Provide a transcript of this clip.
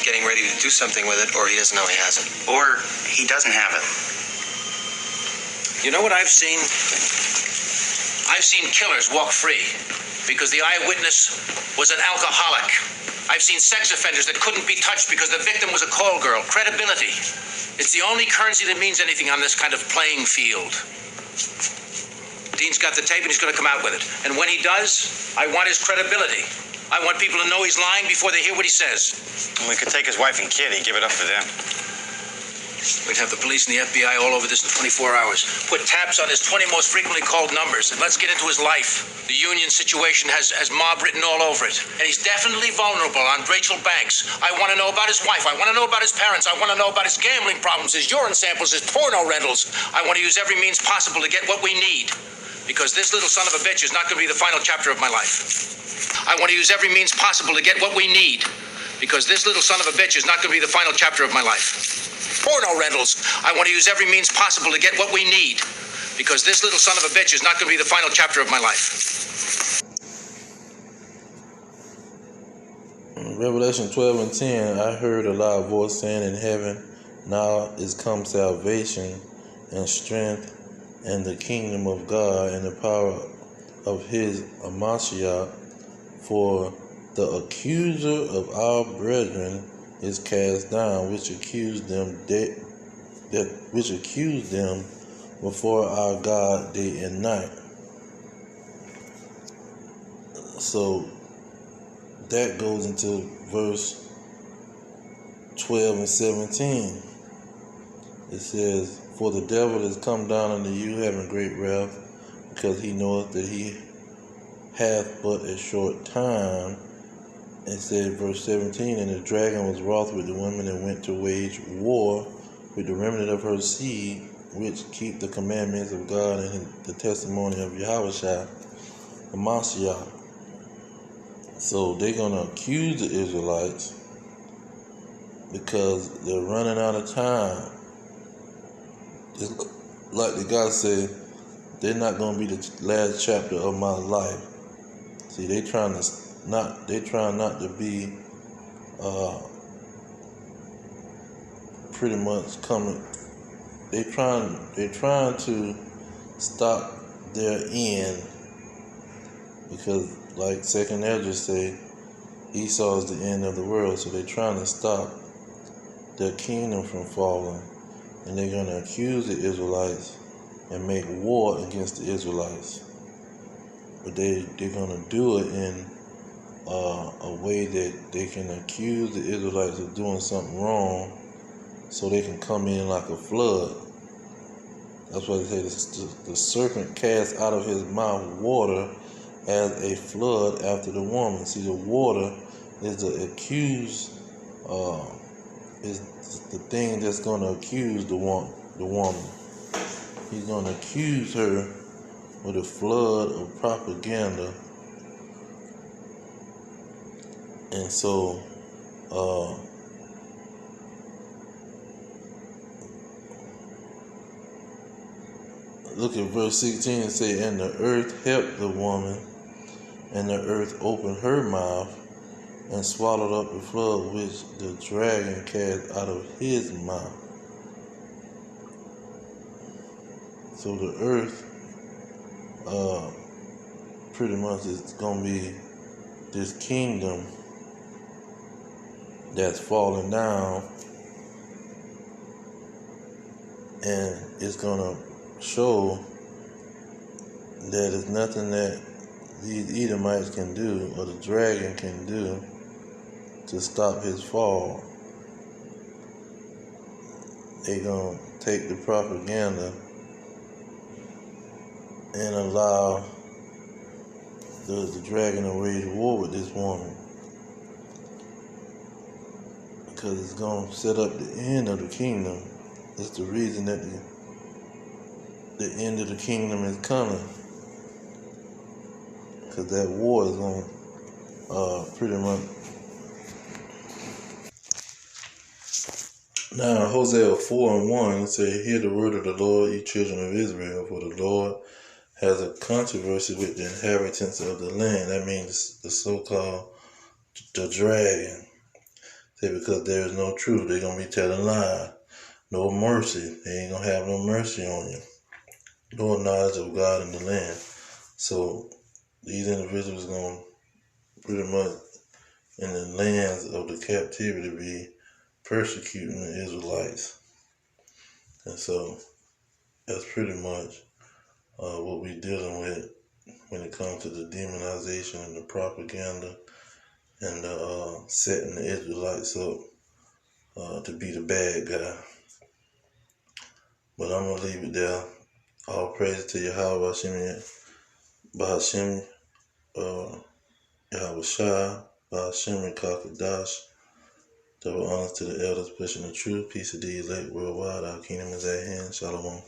getting ready to do something with it, or he doesn't know he has it. Or he doesn't have it. You know what I've seen? I've seen killers walk free because the eyewitness was an alcoholic. I've seen sex offenders that couldn't be touched because the victim was a call girl. Credibility. It's the only currency that means anything on this kind of playing field. Dean's got the tape and he's going to come out with it. And when he does, I want his credibility. I want people to know he's lying before they hear what he says. We could take his wife and kid and give it up to them. We'd have the police and the FBI all over this in 24 hours. Put taps on his 20 most frequently called numbers, and let's get into his life. The union situation has mob written all over it. And he's definitely vulnerable on Rachel Banks. I want to know about his wife. I want to know about his parents. I want to know about his gambling problems, his urine samples, his porno rentals. I want to use every means possible to get what we need. Because this little son of a bitch is not going to be the final chapter of my life. I want to use every means possible to get what we need. Because this little son of a bitch is not going to be the final chapter of my life. Porno rentals. I want to use every means possible to get what we need. Because this little son of a bitch is not going to be the final chapter of my life. Revelation 12:10, I heard a loud voice saying in heaven, now is come salvation and strength and the kingdom of God and the power of his Mashiach, for the accuser of our brethren is cast down, which accused them before our God day and night. So that goes into verse 12 and 17. It says, for the devil is come down unto you having great wrath, because he knoweth that he hath but a short time. It said, verse 17, and the dragon was wroth with the woman and went to wage war with the remnant of her seed, which keep the commandments of God and the testimony of Yahushua, the Mashiach. So they're going to accuse the Israelites because they're running out of time. Just like the God said, they're not going to be the last chapter of my life. See, they trying not to be pretty much coming. They're trying to stop their end, because like Second Ezra say, Esau is the end of the world. So they're trying to stop their kingdom from falling, and they're going to accuse the Israelites and make war against the Israelites. But they're going to do it in a way that they can accuse the Israelites of doing something wrong, so they can come in like a flood. That's why they say the serpent cast out of his mouth water as a flood after the woman. See, the water is the is the thing that's going to accuse the woman. He's going to accuse her with a flood of propaganda. And so, look at verse 16 and say, and the earth helped the woman, and the earth opened her mouth and swallowed up the flood which the dragon cast out of his mouth. So the earth pretty much is going to be this kingdom that's falling down, and it's going to show that there's nothing that these Edomites can do or the dragon can do to stop his fall. They're going to take the propaganda and allow the dragon to wage war with this woman, because it's going to set up the end of the kingdom. That's the reason that the end of the kingdom is coming, because that war is going to pretty much. Now, Hosea 4:1 says, hear the word of the Lord, ye children of Israel, for the Lord has a controversy with the inhabitants of the land. That means the so-called the dragon. Say because there is no truth, they're gonna be telling lies. No mercy, they ain't gonna have no mercy on you. No knowledge of God in the land. So these individuals gonna pretty much in the lands of the captivity be persecuting the Israelites. And so that's pretty much what we're dealing with when it comes to the demonization and the propaganda and setting the Israelites up to be the bad guy. But I'm gonna leave it there. All praise to Yahweh Bahashim, Yahweh Shai, Bahashim Kakadash. Double honors to the elders pushing the truth. Peace of the elect worldwide. Our kingdom is at hand. Shalom.